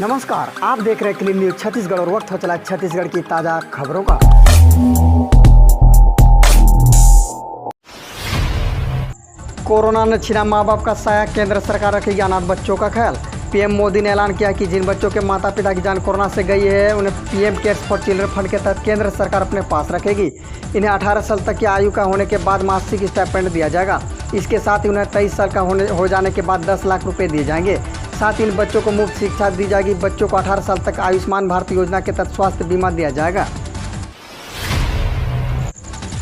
नमस्कार, आप देख रहे हैं क्लीन न्यूज छत्तीसगढ़ और वक्त हो चला छत्तीसगढ़ की ताज़ा खबरों का। कोरोना ने छीना माँ बाप का साया, केंद्र सरकार रखेगी अनाथ बच्चों का ख्याल। पीएम मोदी ने ऐलान किया कि जिन बच्चों के माता पिता की जान कोरोना से गई है उन्हें PM cares for children fund के तहत केंद्र सरकार अपने पास रखेगी। इन्हें 18 साल तक की आयु का होने के बाद मासिक स्टाइपेंड दिया जाएगा। इसके साथ ही उन्हें 23 साल का हो जाने के बाद 10 लाख रुपए दिए जाएंगे। साथ ही इन बच्चों को मुफ्त शिक्षा दी जाएगी। बच्चों को 18 साल तक आयुष्मान भारत योजना के तहत स्वास्थ्य बीमा दिया जाएगा।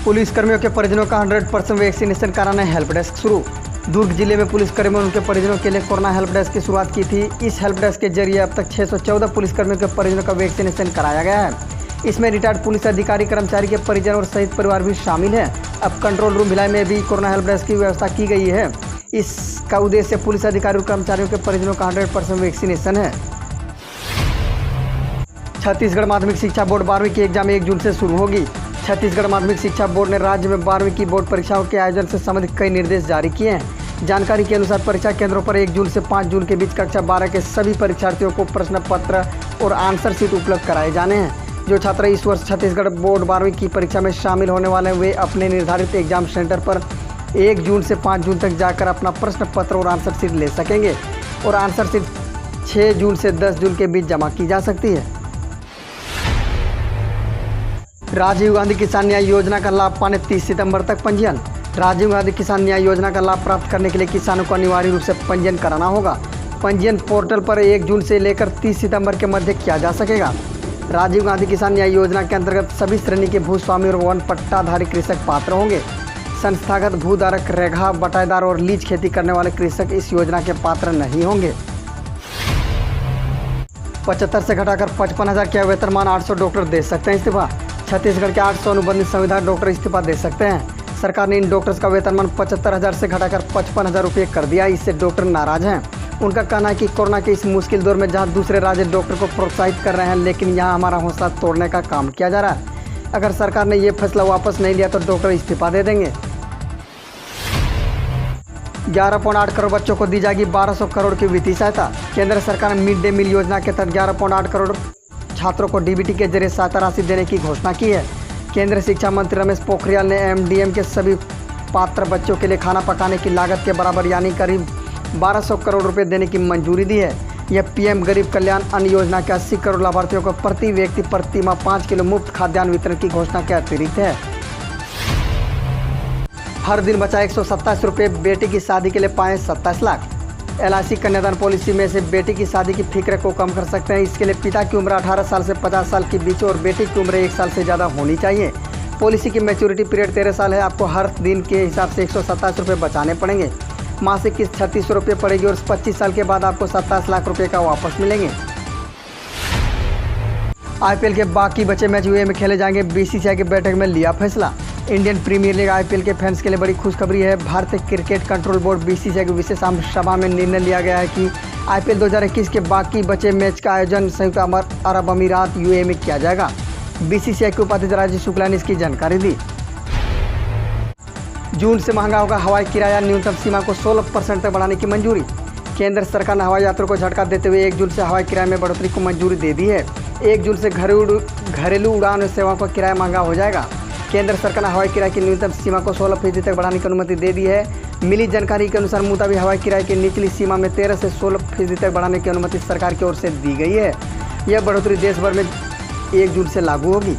पुलिसकर्मियों के परिजनों का 100% वैक्सीनेशन कराने हेल्प डेस्क शुरू। दुर्ग जिले में पुलिसकर्मियों और उनके परिजनों के लिए कोरोना हेल्प डेस्क की शुरुआत की थी। इस हेल्प डेस्क के जरिए अब तक 614 पुलिसकर्मियों के परिजनों का वैक्सीनेशन कराया गया है। इसमें रिटायर्ड पुलिस अधिकारी, कर्मचारी के परिजन और शहीद परिवार भी शामिल हैं। अब कंट्रोल रूम भिलाई में भी कोरोना हेल्प डेस्क की व्यवस्था की गई है। इसका उद्देश्य पुलिस अधिकारी और कर्मचारियों के परिजनों का 100% वैक्सीनेशन है। छत्तीसगढ़ माध्यमिक शिक्षा बोर्ड 12वीं की एग्जाम 1 जून से शुरू होगी। छत्तीसगढ़ माध्यमिक शिक्षा बोर्ड ने राज्य में 12वीं की बोर्ड परीक्षाओं के आयोजन से संबंधित कई निर्देश जारी किए हैं। जानकारी के अनुसार परीक्षा केंद्रों पर 1 जून से 5 जून के बीच कक्षा 12 के सभी परीक्षार्थियों को प्रश्न पत्र और आंसर शीट उपलब्ध कराए जाने हैं। जो छात्र इस वर्ष छत्तीसगढ़ बोर्ड 12वीं की परीक्षा में शामिल होने वाले हैं वे अपने निर्धारित एग्जाम सेंटर पर 1 जून से 5 जून तक जाकर अपना प्रश्न पत्र और आंसर शीट ले सकेंगे और आंसर शीट 6 जून से 10 जून के बीच जमा की जा सकती है। राजीव गांधी किसान न्याय योजना का लाभ पाने 30 सितंबर तक पंजीयन। राजीव गांधी किसान न्याय योजना का लाभ प्राप्त करने के लिए किसानों को अनिवार्य रूप से पंजीयन कराना होगा। पंजीयन पोर्टल पर 1 जून से लेकर 30 सितंबर के मध्य किया जा सकेगा। राजीव गांधी किसान न्याय योजना के अंतर्गत सभी श्रेणी के भूस्वामी और वन पट्टाधारी कृषक पात्र होंगे। संस्थागत भूधारक, रेघा, बटाईदार और लीज खेती करने वाले कृषक इस योजना के पात्र नहीं होंगे। 75 से घटाकर 55,000 के वेतनमान 800 डॉक्टर दे सकते हैं इस्तीफा। छत्तीसगढ़ के 800 अनुबंधित संविधान डॉक्टर इस्तीफा दे सकते हैं। सरकार ने इन डॉक्टर्स का वेतनमान 75,000 से घटाकर 55,000 रुपये कर दिया। इससे डॉक्टर नाराज हैं। उनका कहना है कि कोरोना के इस मुश्किल दौर में जहां दूसरे राज्य डॉक्टर को प्रोत्साहित कर रहे हैं, लेकिन यहां हमारा हौसला तोड़ने का काम किया जा रहा है। अगर सरकार ने ये फैसला वापस नहीं लिया तो डॉक्टर इस्तीफा दे देंगे। 11.8 करोड़ बच्चों को दी जाएगी 1200 करोड़ की वित्तीय सहायता। केंद्र सरकार ने मिड डे मील योजना के तहत 11.8 करोड़ छात्रों को डीबीटी के जरिए सहायता राशि देने की घोषणा की है। केंद्रीय शिक्षा मंत्री रमेश पोखरियाल ने एमडीएम के सभी पात्र बच्चों के लिए खाना पकाने की लागत के बराबर यानी करीब 1200 करोड़ रुपए देने की मंजूरी दी है। यह पीएम गरीब कल्याण अन्न योजना के 80 करोड़ लाभार्थियों को प्रति व्यक्ति प्रति माह 5 किलो मुफ्त खाद्यान्न वितरण की घोषणा के अतिरिक्त है। हर दिन बचा 127 रुपये, बेटी की शादी के लिए पाएँ 27 लाख। LIC कन्यादान पॉलिसी में से बेटी की शादी की फिक्र को कम कर सकते हैं। इसके लिए पिता की उम्र 18 साल से 50 साल के बीच और बेटी की उम्र 1 साल से ज़्यादा होनी चाहिए। पॉलिसी की मैच्योरिटी पीरियड 13 साल है। आपको हर दिन के हिसाब से 127 रुपये बचाने पड़ेंगे। मासिक किस्त 3600 रुपये पड़ेगी और 25 साल के बाद आपको 27 लाख रुपये का वापस मिलेंगे। IPL के बाकी बचे मैच यूएई में खेले जाएंगे। BCCI की बैठक में लिया फैसला। इंडियन प्रीमियर लीग IPL के फैंस के लिए बड़ी खुशखबरी है। भारतीय क्रिकेट कंट्रोल बोर्ड BCCI की विशेष आम सभा में निर्णय लिया गया है कि IPL 2021 के बाकी बचे मैच का आयोजन संयुक्त अरब अमीरात यूएई में किया जाएगा। BCCI के उपाध्यक्ष राजीव शुक्ला ने इसकी जानकारी दी। जून से महंगा होगा हवाई किराया, न्यूनतम सीमा को 16% तक बढ़ाने की मंजूरी। केंद्र सरकार ने हवाई यात्रियों को झटका देते हुए 1 जून से हवाई किराए में बढ़ोतरी को मंजूरी दे दी है। 1 जून से घरेलू उड़ान सेवा का किराया महंगा हो जाएगा। केंद्र सरकार ने हवाई किराए की न्यूनतम सीमा को 16% तक बढ़ाने की अनुमति दे दी है। मिली जानकारी के अनुसार मुताबिक हवाई किराए की निचली सीमा में 13 से 16% तक बढ़ाने की अनुमति सरकार की ओर से दी गई है। यह बढ़ोतरी देश भर में 1 जून से लागू होगी।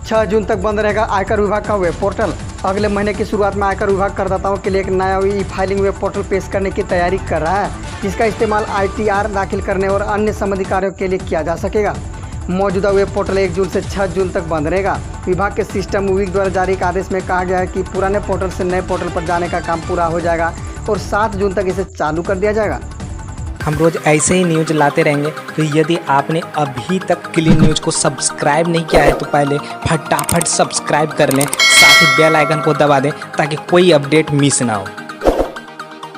6 जून तक बंद रहेगा आयकर विभाग का वेब पोर्टल। अगले महीने की शुरुआत में आयकर विभाग करदाताओं के लिए एक नया ई-फाइलिंग वेब पोर्टल पेश करने की तैयारी कर रहा है, जिसका इस्तेमाल ITR दाखिल करने और अन्य संबंधित कार्यों के लिए किया जा सकेगा। मौजूदा वेब पोर्टल 1 जून से 6 जून तक बंद रहेगा। विभाग के सिस्टम वीक द्वारा जारी एक आदेश में कहा गया है कि पुराने पोर्टल से नए पोर्टल पर जाने का काम पूरा हो जाएगा और 7 जून तक इसे चालू कर दिया जाएगा। हम रोज़ ऐसे ही न्यूज लाते रहेंगे, तो यदि आपने अभी तक क्लीन न्यूज को सब्सक्राइब नहीं किया है तो पहले फटाफट सब्सक्राइब कर लें, साथ ही बेल आइकन को दबा दें ताकि कोई अपडेट मिस ना हो।